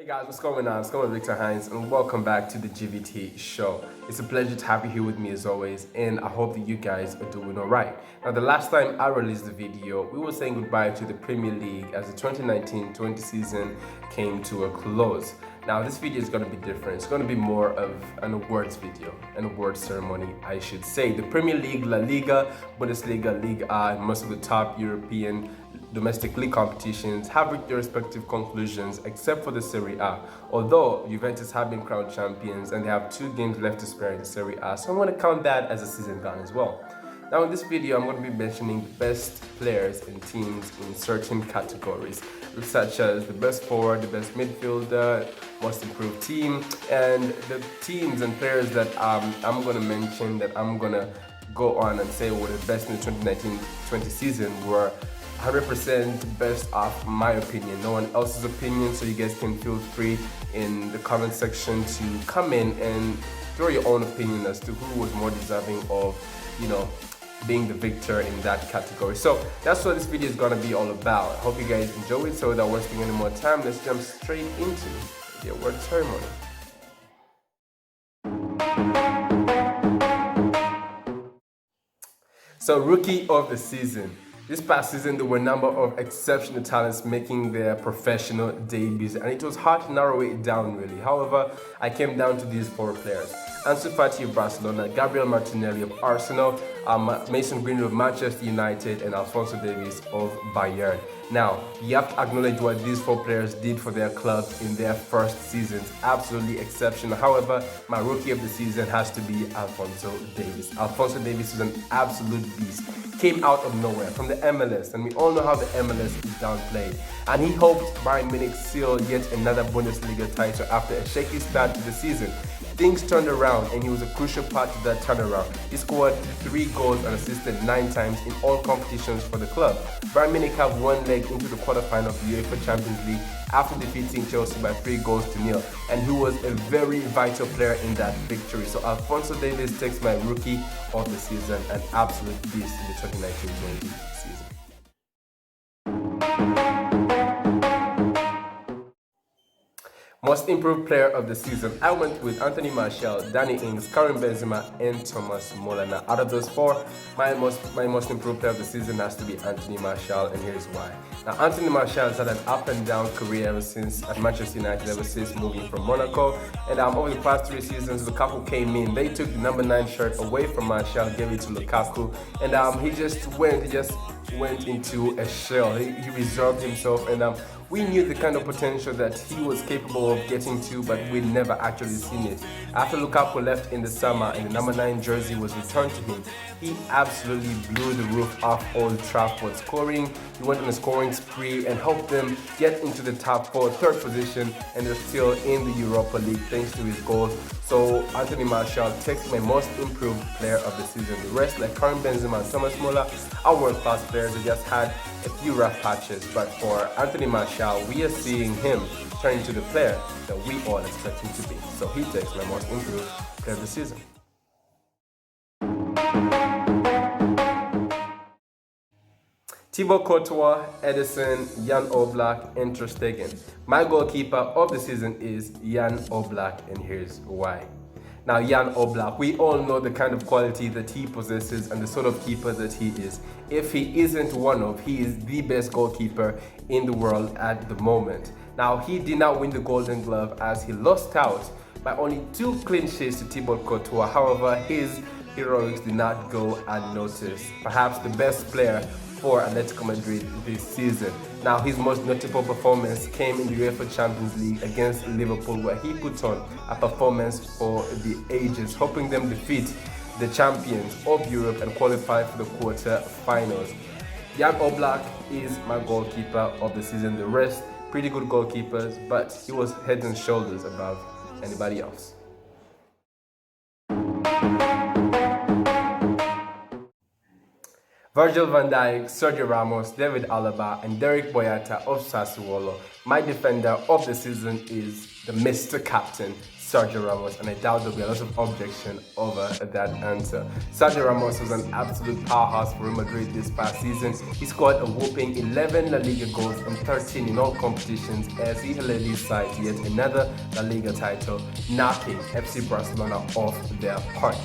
Guys, what's going on? It's going Victor Hines and welcome back to the G.V.T show. It's a pleasure to have you here with me as always, and I hope that you guys are doing alright. Now, the last time I released the video, we were saying goodbye to the Premier League as the 2019-20 season came to a close. Now, this video is going to be different. It's going to be more of an awards video, an awards ceremony, I should say. The Premier League, La Liga, Bundesliga, Liga A, and most of the top European domestic league competitions have reached their respective conclusions except for the Serie A. Although Juventus have been crowned champions and they have 2 games left to spare in the Serie A, so I'm going to count that as a season gone as well. Now in this video, I'm going to be mentioning the best players and teams in certain categories, such as the best forward, the best midfielder, most improved team, and the teams and players that I'm going to mention that I'm going to go on and say were the best in the 2019-20 season were 100% best off my opinion, no one else's opinion, so you guys can feel free in the comment section to come in and throw your own opinion as to who was more deserving of, being the victor in that category. So that's what this video is going to be all about. I hope you guys enjoy it. So without wasting any more time, let's jump straight into the award ceremony. So, rookie of the season. This past season, there were a number of exceptional talents making their professional debuts, and it was hard to narrow it down really. However, I came down to these 4 players. Ansu Fati of Barcelona, Gabriel Martinelli of Arsenal, Mason Greenwood of Manchester United, and Alphonso Davies of Bayern. Now, you have to acknowledge what these 4 players did for their clubs in their first seasons. Absolutely exceptional. However, my rookie of the season has to be Alphonso Davies. Alphonso Davies is an absolute beast. Came out of nowhere from the MLS, and we all know how the MLS is downplayed. And he hoped Bayern Munich seal yet another Bundesliga title after a shaky start to the season. Things turned around, and he was a crucial part to that turnaround. He scored 3 goals and assisted 9 times in all competitions for the club. Bayern Munich have 1 leg into the quarterfinal of the UEFA Champions League after defeating Chelsea by 3-0, and he was a very vital player in that victory. So Alphonso Davies takes my rookie of the season, an absolute beast in the 2019-20 season. Most improved player of the season, I went with Anthony Martial, Danny Ings, Karim Benzema, and Thomas Muller. Now, out of those 4, my most improved player of the season has to be Anthony Martial, and here's why. Now, Anthony Martial has had an up and down career ever since at Manchester United, ever since moving from Monaco. And over the past 3 seasons, Lukaku came in. They took the number 9 shirt away from Martial, gave it to Lukaku, and he just went into a shell. He reserved himself, and we knew the kind of potential that he was capable of getting to, but we'd never actually seen it. After Lukaku left in the summer and the number 9 jersey was returned to him, he absolutely blew the roof off Old Trafford, scoring. He went on a scoring spree and helped them get into the top 4, 3rd position, and they're still in the Europa League thanks to his goals. So Anthony Martial takes my most improved player of the season. The rest, like Karim Benzema and Thomas Muller, are world-class players. They just had a few rough patches, but for Anthony Martial, we are seeing him turn into the player that we all expect him to be. So he takes my most improved player of the season. Thibaut Courtois, Edison, Jan Oblak, and Ter Stegen. My goalkeeper of the season is Jan Oblak, and here's why. Now, Jan Oblak, we all know the kind of quality that he possesses and the sort of keeper that he is. If he isn't he is the best goalkeeper in the world at the moment. Now, he did not win the Golden Glove as he lost out by only 2 clean sheets to Thibaut Courtois. However, his heroics did not go unnoticed. Perhaps the best player for Atletico Madrid this season. Now, his most notable performance came in the UEFA Champions League against Liverpool, where he put on a performance for the ages, helping them defeat the champions of Europe and qualify for the quarter-finals. Jan Oblak is my goalkeeper of the season. The rest, pretty good goalkeepers, but he was head and shoulders above anybody else. Virgil van Dijk, Sergio Ramos, David Alaba, and Derek Boyata of Sassuolo. My defender of the season is the Mr. Captain, Sergio Ramos, and I doubt there'll be a lot of objection over that answer. Sergio Ramos was an absolute powerhouse for Real Madrid this past season. He scored a whopping 11 La Liga goals and 13 in all competitions as he led his side to yet another La Liga title, knocking FC Barcelona off their perch.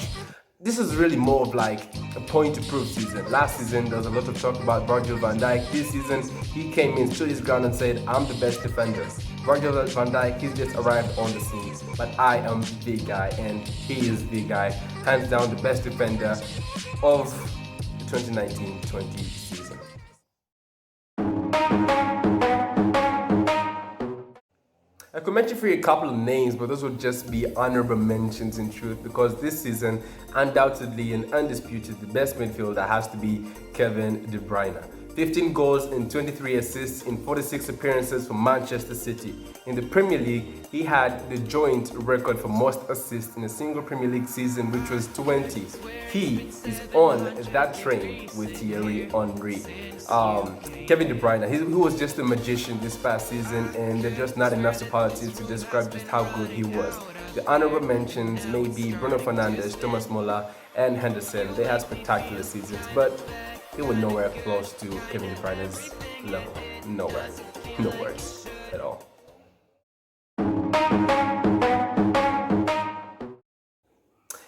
This is really more of like a point to prove season. Last season, there was a lot of talk about Virgil van Dijk. This season, he came in, stood his ground and said, I'm the best defender. Virgil van Dijk, he's just arrived on the scene. But I am the guy, and he is the guy. Hands down, the best defender of the 2019-20 season. I could mention for you a couple of names, but those would just be honorable mentions in truth, because this season, undoubtedly and undisputed, the best midfielder has to be Kevin De Bruyne. 15 goals and 23 assists in 46 appearances for Manchester City. In the Premier League, he had the joint record for most assists in a single Premier League season, which was 20. He is on that train with Thierry Henry. Kevin De Bruyne, he was just a magician this past season, and there's just not enough superlatives to describe just how good he was. The honorable mentions may be Bruno Fernandes, Thomas Muller, and Henderson. They had spectacular seasons, but they were nowhere close to Kevin De Bruyne's level. Nowhere. No words at all.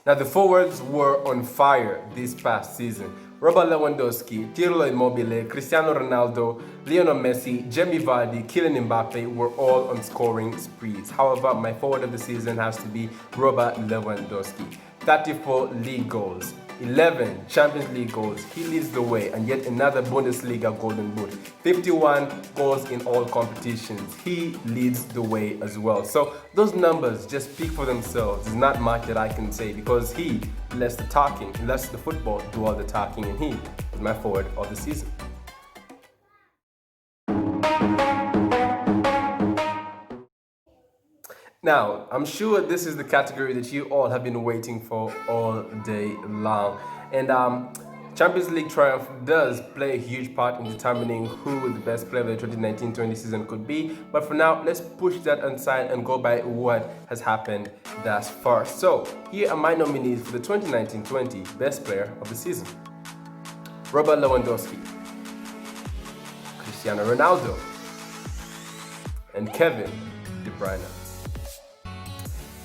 Now, the forwards were on fire this past season. Robert Lewandowski, Pirlo Immobile, Cristiano Ronaldo, Lionel Messi, Jamie Vardy, Kylian Mbappe were all on scoring sprees. However, my forward of the season has to be Robert Lewandowski. 34 league goals, 11 Champions League goals. He leads the way, and yet another Bundesliga Golden Boot. 51 goals in all competitions. He leads the way as well. So those numbers just speak for themselves. There's not much that I can say, because he lets the talking, he lets the football do all the talking, and he is my forward of the season. Now, I'm sure this is the category that you all have been waiting for all day long. And Champions League triumph does play a huge part in determining who the best player of the 2019-20 season could be. But for now, let's push that aside and go by what has happened thus far. So, here are my nominees for the 2019-20 best player of the season. Robert Lewandowski, Cristiano Ronaldo, and Kevin De Bruyne.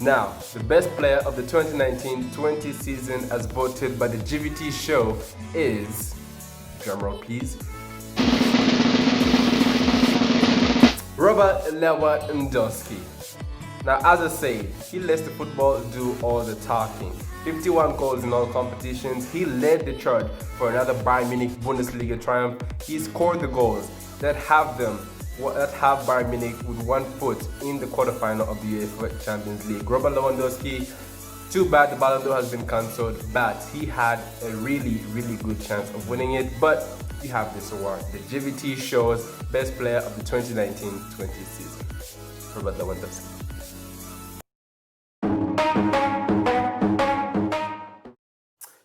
Now, the best player of the 2019-20 season as voted by the G.V.T show is, drumroll please, Robert Lewandowski. Now, as I said, he lets the football do all the talking. 51 goals in all competitions. He led the charge for another Bayern Munich Bundesliga triumph. He scored the goals that have Bayern Munich with one foot in the quarterfinal of the UEFA Champions League. Robert Lewandowski, too bad the Ballon d'Or has been cancelled, but he had a really good chance of winning it. But you have this award, the G.V.T show's best player of the 2019-20 season, Robert Lewandowski.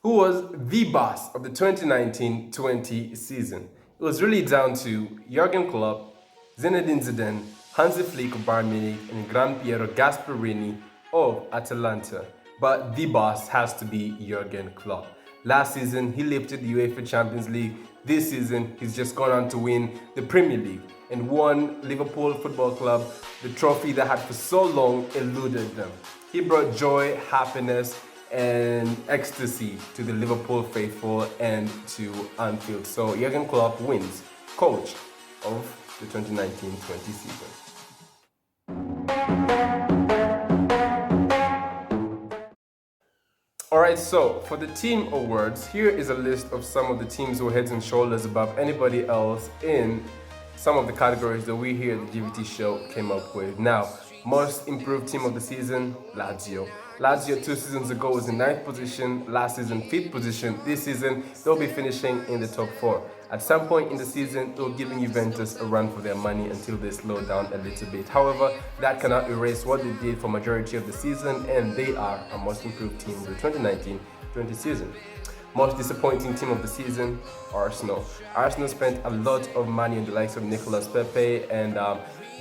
Who was the boss of the 2019-20 season? It was really down to Jurgen Klopp, Zinedine Zidane, Hansi Flick of Bayern Munich, and Gran Piero Gasperini of Atalanta. But the boss has to be Jurgen Klopp. Last season, he lifted the UEFA Champions League. This season, he's just gone on to win the Premier League and won Liverpool Football Club, the trophy that had for so long eluded them. He brought joy, happiness, and ecstasy to the Liverpool faithful and to Anfield. So Jurgen Klopp wins coach of the 2019-20 season. Alright, so for the team awards, here is a list of some of the teams who are heads and shoulders above anybody else in some of the categories that we here at the G.V.T show came up with. Now, most improved team of the season, Lazio. Lazio 2 seasons ago was in 9th position, last season 5th position. This season, they'll be finishing in the top 4. At some point in the season, they're giving Juventus a run for their money until they slow down a little bit. However, that cannot erase what they did for majority of the season, and they are a most improved team of the 2019-20 season. Most disappointing team of the season, Arsenal. Arsenal spent a lot of money on the likes of Nicolas Pepe and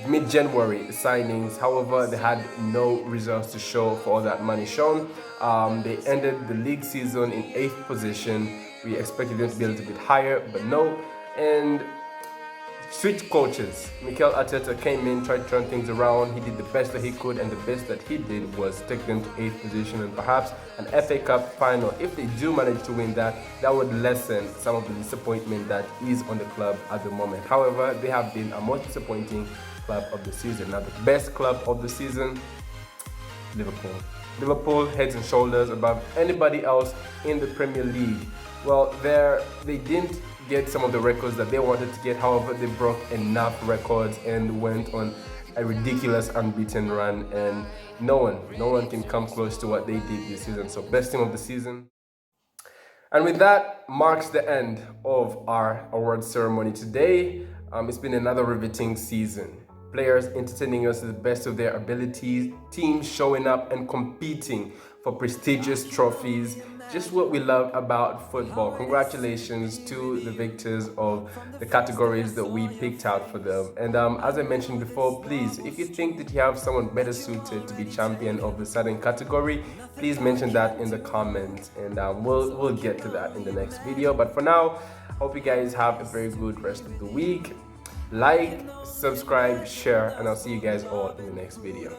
mid-January signings. However, they had no results to show for all that money shown. They ended the league season in 8th position. We expected them to be a little bit higher, but no. And switch coaches. Mikel Arteta came in, tried to turn things around. He did the best that he could, and the best that he did was take them to 8th position and perhaps an FA Cup final. If they do manage to win that, that would lessen some of the disappointment that is on the club at the moment. However, they have been a most disappointing club of the season. Now, the best club of the season, Liverpool. Liverpool heads and shoulders above anybody else in the Premier League. Well, they didn't get some of the records that they wanted to get. However, they broke enough records and went on a ridiculous unbeaten run, and no one can come close to what they did this season. So best team of the season. And with that marks the end of our awards ceremony today. It's been another riveting season. Players entertaining us to the best of their abilities, teams showing up and competing for prestigious trophies. Just what we love about football. Congratulations to the victors of the categories that we picked out for them. And as I mentioned before, please, if you think that you have someone better suited to be champion of a certain category, please mention that in the comments, and we'll get to that in the next video. But for now, hope you guys have a very good rest of the week. Like, subscribe, share, and I'll see you guys all in the next video.